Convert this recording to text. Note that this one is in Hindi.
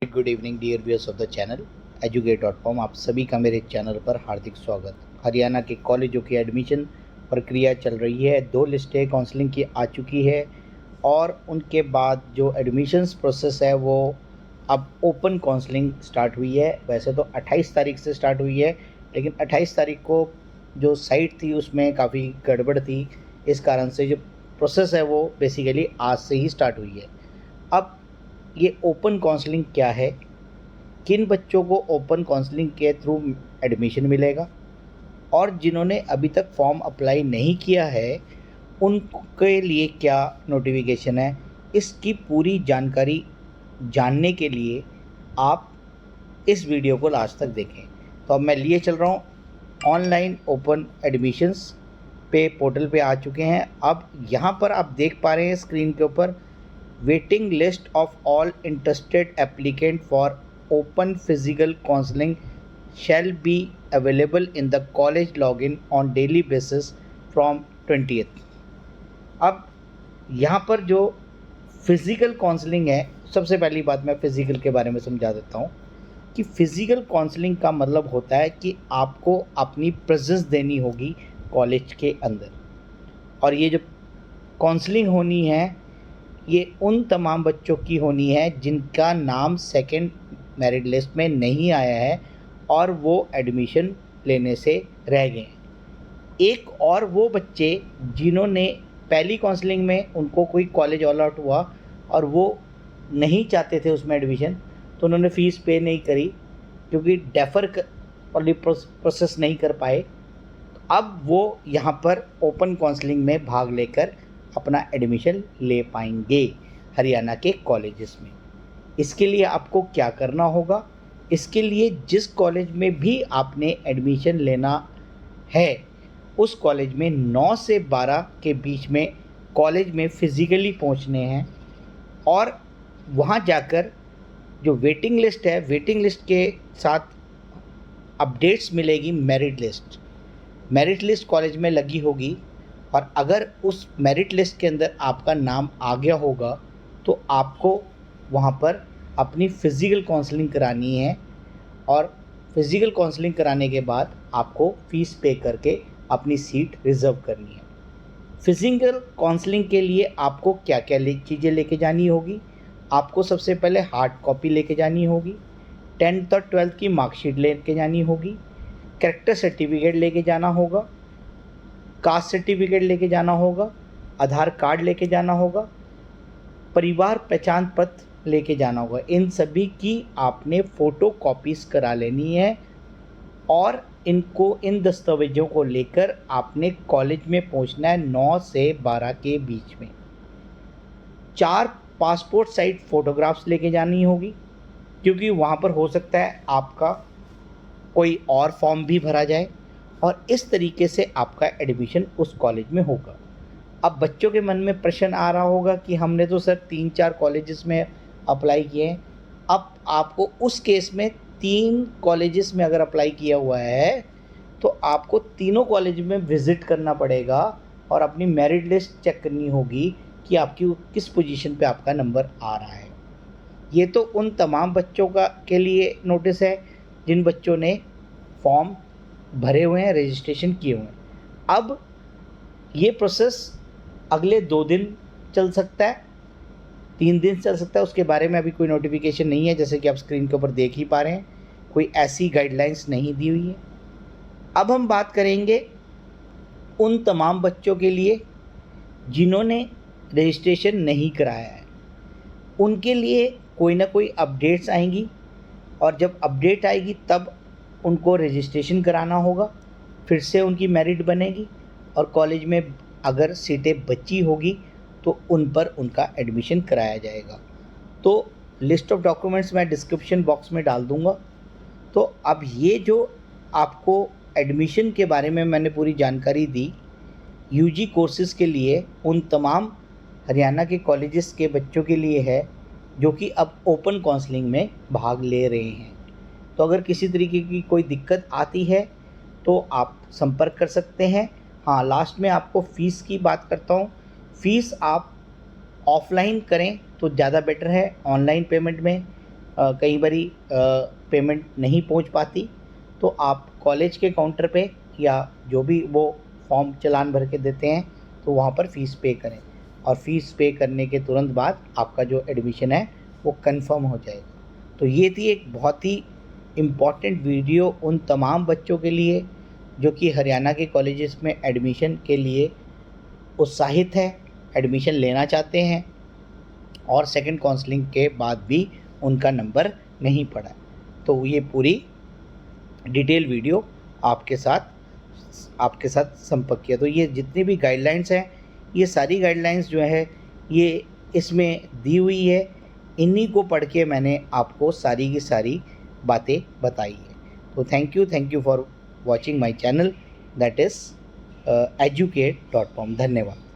Good evening dear viewers of the channel educate.com। आप सभी का मेरे चैनल पर हार्दिक स्वागत। हरियाणा के कॉलेजों की एडमिशन प्रक्रिया चल रही है। 2 लिस्टें काउंसलिंग की आ चुकी है और उनके बाद जो एडमिशन्स प्रोसेस है वो अब ओपन काउंसलिंग स्टार्ट हुई है। वैसे तो 28 तारीख से स्टार्ट हुई है, लेकिन 28 तारीख को जो साइट थी उसमें काफ़ी गड़बड़ थी। इस कारण से जो प्रोसेस है वो बेसिकली आज से ही स्टार्ट हुई है। अब ये ओपन काउंसलिंग क्या है, किन बच्चों को ओपन काउंसलिंग के थ्रू एडमिशन मिलेगा और जिन्होंने अभी तक फॉर्म अप्लाई नहीं किया है उनके लिए क्या नोटिफिकेशन है, इसकी पूरी जानकारी जानने के लिए आप इस वीडियो को लास्ट तक देखें। तो अब मैं लिए चल रहा हूँ ऑनलाइन ओपन एडमिशन्स पे, पोर्टल पे आ चुके हैं। अब यहाँ पर आप देख पा रहे हैं स्क्रीन के ऊपर waiting list of all interested applicant for open physical counselling shall be available in the college login on daily basis from 20th। अब यहाँ पर जो फिज़िकल काउंसलिंग है, सबसे पहली बात मैं फ़िज़िकल के बारे में समझा देता हूँ कि फ़िज़िकल काउंसलिंग का मतलब होता है कि आपको अपनी प्रेजेंस देनी होगी कॉलेज के अंदर। और ये जो काउंसलिंग होनी है ये उन तमाम बच्चों की होनी है जिनका नाम सेकंड मेरिट लिस्ट में नहीं आया है और वो एडमिशन लेने से रह गए हैं। एक और वो बच्चे जिन्होंने पहली काउंसलिंग में उनको कोई कॉलेज ऑल आउट हुआ और वो नहीं चाहते थे उसमें एडमिशन, तो उन्होंने फ़ीस पे नहीं करी क्योंकि डेफर वाली प्रोसेस नहीं कर पाए। अब वो यहाँ पर ओपन काउंसलिंग में भाग लेकर अपना एडमिशन ले पाएंगे हरियाणा के कॉलेजेस में। इसके लिए आपको क्या करना होगा, इसके लिए जिस कॉलेज में भी आपने एडमिशन लेना है उस कॉलेज में 9 से 12 के बीच में कॉलेज में फ़िज़िकली पहुंचने हैं और वहां जाकर जो वेटिंग लिस्ट है, वेटिंग लिस्ट के साथ अपडेट्स मिलेगी। मेरिट लिस्ट कॉलेज में लगी होगी और अगर उस मेरिट लिस्ट के अंदर आपका नाम आ गया होगा तो आपको वहाँ पर अपनी फ़िज़िकल काउंसलिंग करानी है और फ़िज़िकल काउंसलिंग कराने के बाद आपको फ़ीस पे करके अपनी सीट रिज़र्व करनी है। फ़िज़िकल काउंसलिंग के लिए आपको क्या क्या चीज़ें लेके जानी होगी। आपको सबसे पहले हार्ड कॉपी लेके जानी होगी, 10th और 12th की मार्कशीट लेके जानी होगी, कैरेक्टर सर्टिफिकेट लेके जाना होगा, कास्ट सर्टिफिकेट लेके जाना होगा, आधार कार्ड लेके जाना होगा, परिवार पहचान पत्र लेके जाना होगा। इन सभी की आपने फ़ोटो कॉपीज़ करा लेनी है और इन दस्तावेज़ों को लेकर आपने कॉलेज में पहुंचना है 9 से 12 के बीच में। 4 पासपोर्ट साइज फ़ोटोग्राफ्स लेके जानी होगी क्योंकि वहाँ पर हो सकता है आपका कोई और फॉर्म भी भरा जाए और इस तरीके से आपका एडमिशन उस कॉलेज में होगा। अब बच्चों के मन में प्रश्न आ रहा होगा कि हमने तो सर 3-4 कॉलेजेस में अप्लाई किए हैं। अब आपको उस केस में 3 कॉलेजेस में अगर अप्लाई किया हुआ है तो आपको तीनों कॉलेज में विज़िट करना पड़ेगा और अपनी मेरिट लिस्ट चेक करनी होगी कि आपकी किस पोजीशन पे आपका नंबर आ रहा है। ये तो उन तमाम बच्चों के लिए नोटिस है जिन बच्चों ने फॉर्म भरे हुए हैं, रजिस्ट्रेशन किए हुए हैं। अब ये प्रोसेस अगले 2 दिन चल सकता है, 3 दिन चल सकता है, उसके बारे में अभी कोई नोटिफिकेशन नहीं है। जैसे कि आप स्क्रीन के ऊपर देख ही पा रहे हैं, कोई ऐसी गाइडलाइंस नहीं दी हुई है। अब हम बात करेंगे उन तमाम बच्चों के लिए जिन्होंने रजिस्ट्रेशन नहीं कराया है। उनके लिए कोई ना कोई अपडेट्स आएंगी और जब अपडेट आएगी तब उनको रजिस्ट्रेशन कराना होगा, फिर से उनकी मेरिट बनेगी और कॉलेज में अगर सीटें बची होगी तो उन पर उनका एडमिशन कराया जाएगा। तो लिस्ट ऑफ डॉक्यूमेंट्स मैं डिस्क्रिप्शन बॉक्स में डाल दूँगा। तो अब ये जो आपको एडमिशन के बारे में मैंने पूरी जानकारी दी, यूजी कोर्सेज़ के लिए उन तमाम हरियाणा के कॉलेजेस के बच्चों के लिए है जो कि अब ओपन काउंसलिंग में भाग ले रहे हैं। तो अगर किसी तरीके की कोई दिक्कत आती है तो आप संपर्क कर सकते हैं। हाँ, लास्ट में आपको फ़ीस की बात करता हूँ। फ़ीस आप ऑफ़लाइन करें तो ज़्यादा बेटर है। ऑनलाइन पेमेंट में कई बारी पेमेंट नहीं पहुंच पाती, तो आप कॉलेज के काउंटर पे या जो भी वो फॉर्म चालान भर के देते हैं तो वहाँ पर फ़ीस पे करें, और फ़ीस पे करने के तुरंत बाद आपका जो एडमिशन है वो कंफर्म हो जाएगा। तो ये थी एक बहुत ही इम्पॉर्टेंट वीडियो उन तमाम बच्चों के लिए जो कि हरियाणा के कॉलेजेस में एडमिशन के लिए उत्साहित है, एडमिशन लेना चाहते हैं और सेकंड काउंसलिंग के बाद भी उनका नंबर नहीं पड़ा। तो ये पूरी डिटेल वीडियो आपके साथ संपर्क किया। तो ये जितनी भी गाइडलाइंस हैं, ये सारी गाइडलाइंस जो है ये इसमें दी हुई है, इन्हीं को पढ़ के मैंने आपको सारी की सारी बातें बताई है। तो thank you for watching my channel, that is educate.com। धन्यवाद।